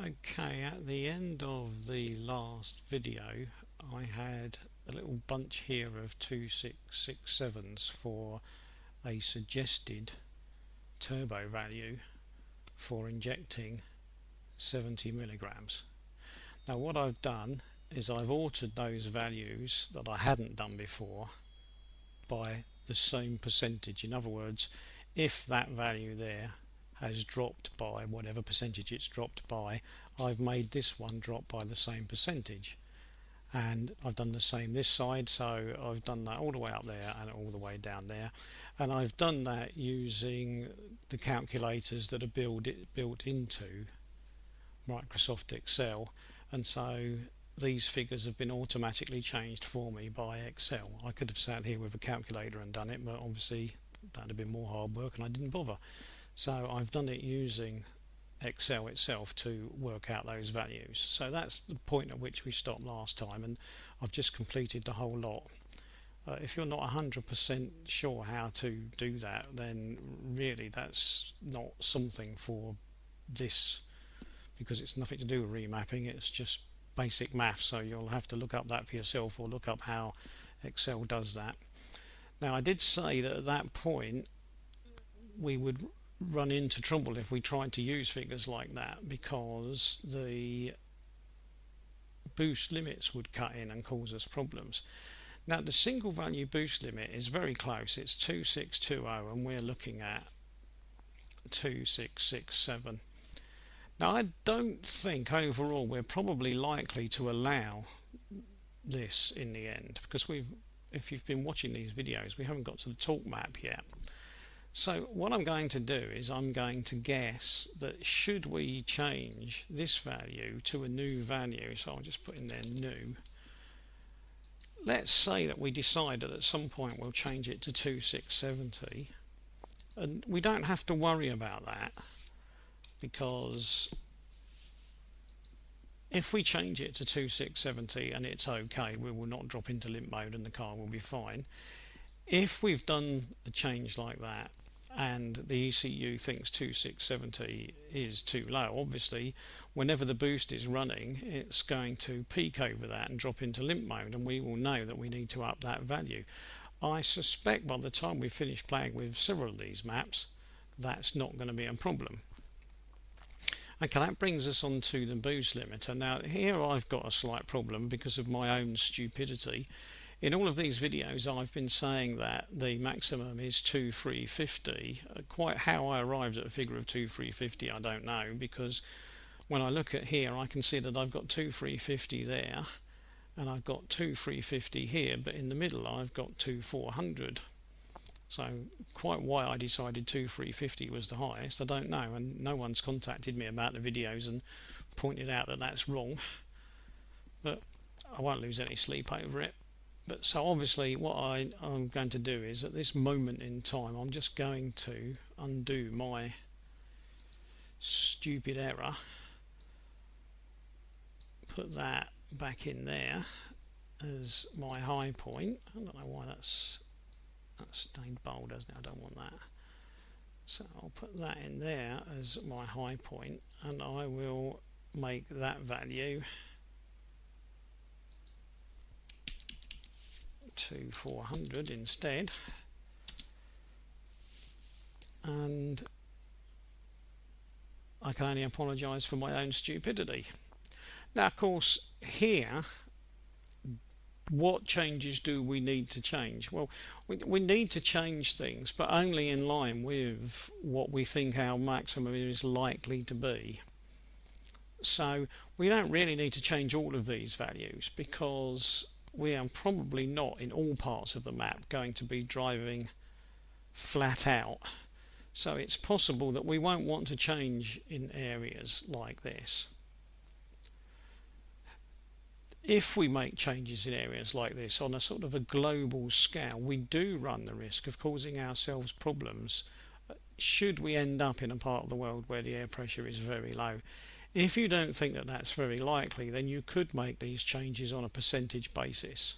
Okay, at the end of the last video, I had a little bunch here of 2667s for a suggested turbo value for injecting 70 milligrams. Now what I've done is I've altered those values that I hadn't done before by the same percentage. In other words, if that value there has dropped by whatever percentage it's dropped by, I've made this one drop by the same percentage. And I've done the same this side, so I've done that all the way up there and all the way down there, and I've done that using the calculators that are built into Microsoft Excel, and so these figures have been automatically changed for me by Excel. I could have sat here with a calculator and done it, but obviously that would have been more hard work and I didn't bother. So I've done it using Excel itself to work out those values. So that's the point at which we stopped last time, and I've just completed the whole lot. If you're not 100% sure how to do that, then really that's not something for this, because it's nothing to do with remapping, it's just basic maths, so you'll have to look up that for yourself or look up how Excel does that. Now I did say that at that point we would run into trouble if we tried to use figures like that, because the boost limits would cut in and cause us problems. Now the single value boost limit is very close, it's 2620 and we're looking at 2667. Now I don't think overall we're probably likely to allow this in the end, because if you've been watching these videos, we haven't got to the torque map yet. So what I'm going to do is I'm going to guess that should we change this value to a new value, so I'll just put in there new. Let's say that we decide that at some point we'll change it to 2670, and we don't have to worry about that, because if we change it to 2670 and it's okay, we will not drop into limp mode and the car will be fine. If we've done a change like that and the ECU thinks 2670 is too low, obviously whenever the boost is running it's going to peak over that and drop into limp mode, and we will know that we need to up that value. I suspect by the time we finish playing with several of these maps that's not going to be a problem. Okay, that brings us on to the boost limiter. Now here I've got a slight problem because of my own stupidity. In all of these videos I've been saying that the maximum is 2350. Quite how I arrived at a figure of 2350 I don't know, because when I look at here I can see that I've got 2350 there and I've got 2350 here, but in the middle I've got 2400. So quite why I decided 2350 was the highest I don't know, and no one's contacted me about the videos and pointed out that that's wrong, but I won't lose any sleep over it. But so obviously what I'm going to do is at this moment in time I'm just going to undo my stupid error, put that back in there as my high point. I don't know why that's stayed bold, hasn't it? I don't want that, so I'll put that in there as my high point, and I will make that value to 400 instead, and I can only apologise for my own stupidity. Now of course here, what changes do we need to change? Well, we need to change things, but only in line with what we think our maximum is likely to be. So we don't really need to change all of these values, because we are probably not in all parts of the map going to be driving flat out. So it's possible that we won't want to change in areas like this. If we make changes in areas like this on a sort of a global scale, we do run the risk of causing ourselves problems should we end up in a part of the world where the air pressure is very low. If you don't think that that's very likely, then you could make these changes on a percentage basis.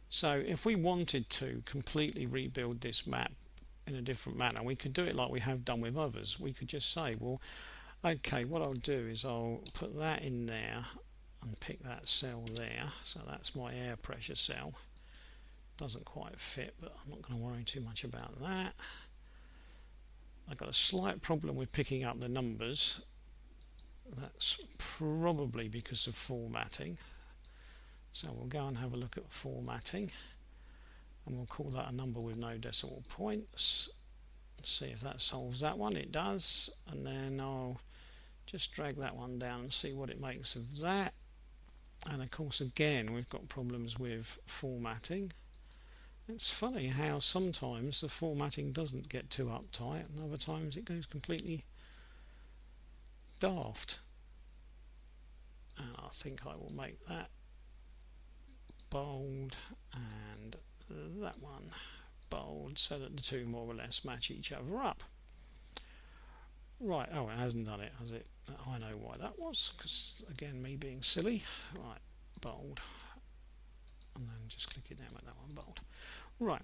So if we wanted to completely rebuild this map in a different manner, we could do it like we have done with others. We could just say, well, Okay, what I'll do is I'll put that in there and pick that cell there. So that's my air pressure cell. Doesn't quite fit, but I'm not going to worry too much about that. I've got a slight problem with picking up the numbers. That's probably because of formatting. So we'll go and have a look at formatting, and we'll call that a number with no decimal points. Let's see if that solves that one. It does. And then I'll just drag that one down and see what it makes of that. And of course, again, we've got problems with formatting. It's funny how sometimes the formatting doesn't get too uptight, and other times it goes completely daft. And I think I will make that bold and that one bold so that the two more or less match each other up. Right, oh, it hasn't done it, has it? I know why that was, because again, me being silly. Right, bold, and then just click it down, make that one bold. Right,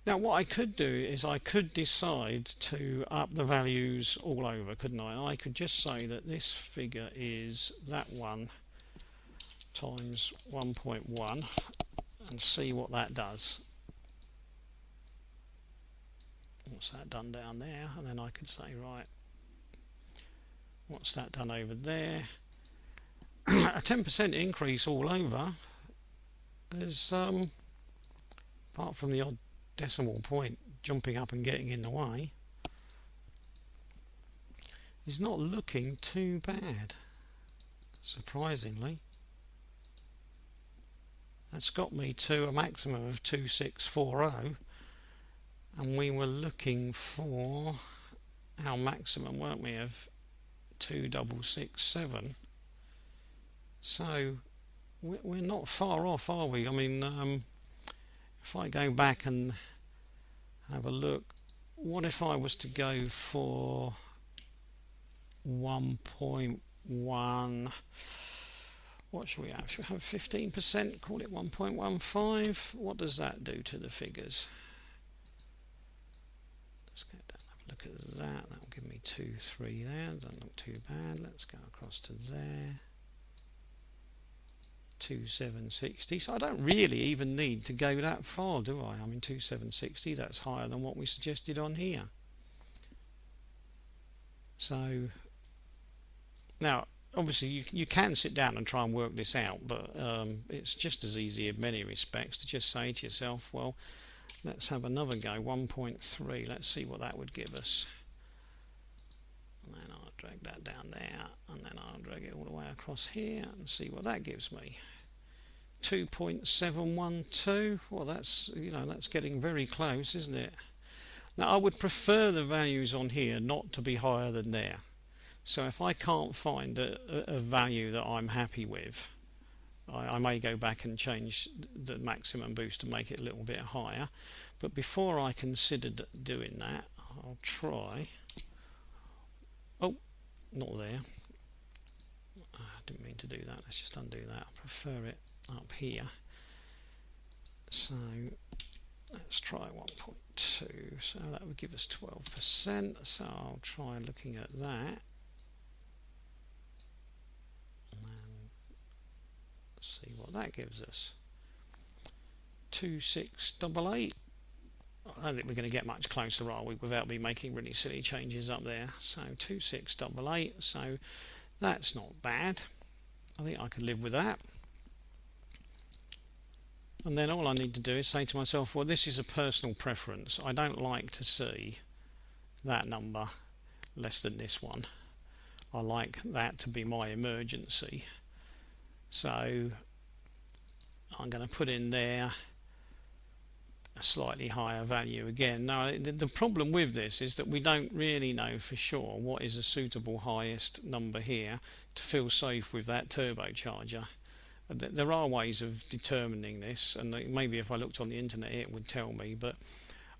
now what I could do is I could decide to up the values all over, couldn't I? I could just say that this figure is that one times 1.1 and see what that does. What's that done down there? And then I could say, right, what's that done over there? A 10% increase all over is, apart from the odd decimal point jumping up and getting in the way, is not looking too bad, surprisingly. That's got me to a maximum of 2640, and we were looking for our maximum, weren't we, of 2667. So we're not far off, are we? I mean, if I go back and have a look, what if I was to go for 1.1? What should we have? Should we have 15%? Call it 1.15. What does that do to the figures? Let's go down and have a look at that. That will give me 2.3 there. Doesn't look too bad. Let's go across to there. 2760. So I don't really even need to go that far, do I? I mean, 2760, that's higher than what we suggested on here. So now obviously you can sit down and try and work this out, but it's just as easy in many respects to just say to yourself, well, let's have another go. 1.3, let's see what that would give us. And then I'll drag that down there, and then I'll drag it all the way across here and see what that gives me. 2.712. Well, that's, you know, that's getting very close, isn't it? Now I would prefer the values on here not to be higher than there. So if I can't find a value that I'm happy with, I may go back and change the maximum boost to make it a little bit higher. But before I consider doing that, I'll try. Oh, not there. I didn't mean to do that. Let's just undo that. I prefer it up here. So let's try 1.2. So that would give us 12%. So I'll try looking at that. See what that gives us. 2688. I don't think we're going to get much closer, are we, without me making really silly changes up there. So 2688. So that's not bad. I think I could live with that. And then all I need to do is say to myself, well, this is a personal preference. I don't like to see that number less than this one. I like that to be my emergency. So I'm going to put in there a slightly higher value again. Now the problem with this is that we don't really know for sure what is a suitable highest number here to feel safe with that turbocharger. There are ways of determining this, and maybe if I looked on the internet it would tell me, but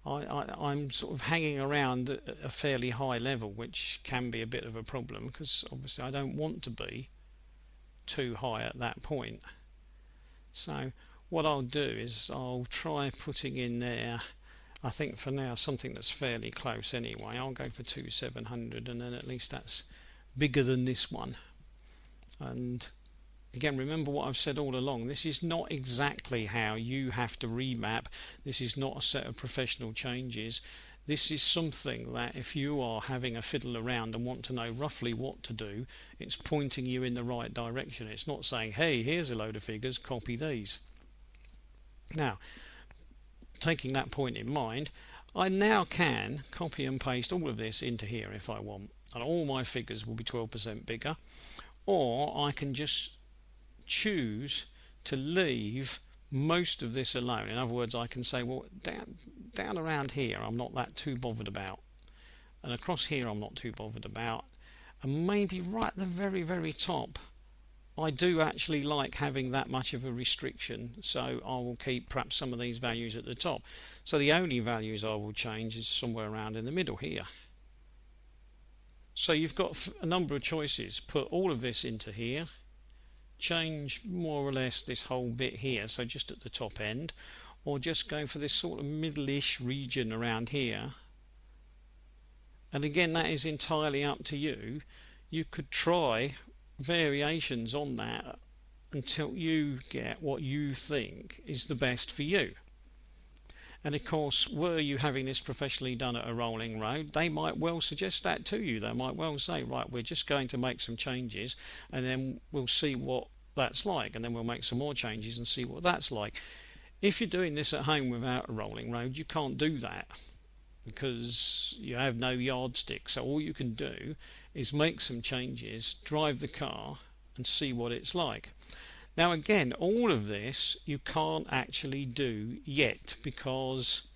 I'm sort of hanging around at a fairly high level, which can be a bit of a problem because obviously I don't want to be too high at that point. So what I'll do is I'll try putting in there, I think for now, something that's fairly close anyway. I'll go for 2700, and then at least that's bigger than this one. And again, remember what I've said all along, this is not exactly how you have to remap. This is not a set of professional changes. This is something that if you are having a fiddle around and want to know roughly what to do, it's pointing you in the right direction. It's not saying, hey, here's a load of figures, copy these. Now, taking that point in mind, I now can copy and paste all of this into here if I want, and all my figures will be 12% bigger, or I can just choose to leave most of this alone. In other words, I can say, well, down around here I'm not that too bothered about, and across here I'm not too bothered about, and maybe right at the very, very top I do actually like having that much of a restriction, so I will keep perhaps some of these values at the top. So the only values I will change is somewhere around in the middle here. So you've got a number of choices. Put all of this into here, change more or less this whole bit here, so just at the top end, or just go for this sort of middle-ish region around here. And again, that is entirely up to you. You could try variations on that until you get what you think is the best for you. And of course, were you having this professionally done at a rolling road, they might well suggest that to you. They might well say, right, we're just going to make some changes and then we'll see what that's like, and then we'll make some more changes and see what that's like. If you're doing this at home without a rolling road, you can't do that because you have no yardstick. So all you can do is make some changes, drive the car and see what it's like. Now again, all of this you can't actually do yet, because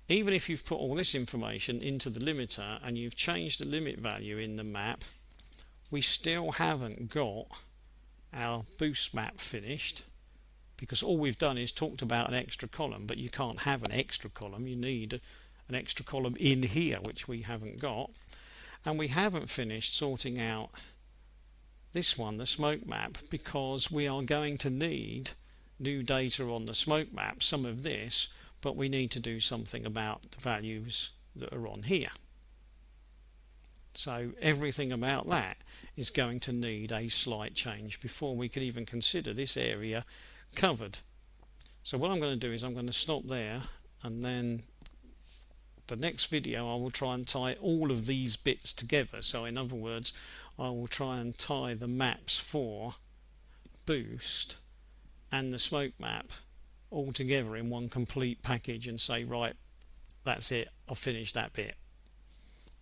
even if you've put all this information into the limiter and you've changed the limit value in the map, we still haven't got our boost map finished, because all we've done is talked about an extra column, but you can't have an extra column. You need an extra column in here, which we haven't got. And we haven't finished sorting out this one, the smoke map, because we are going to need new data on the smoke map, some of this, but we need to do something about the values that are on here. So everything about that is going to need a slight change before we can even consider this area covered. So what I'm going to do is I'm going to stop there, and then the next video I will try and tie all of these bits together. So in other words, I will try and tie the maps for boost and the smoke map all together in one complete package and say, right, that's it, I've finished that bit.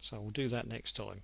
So we'll do that next time.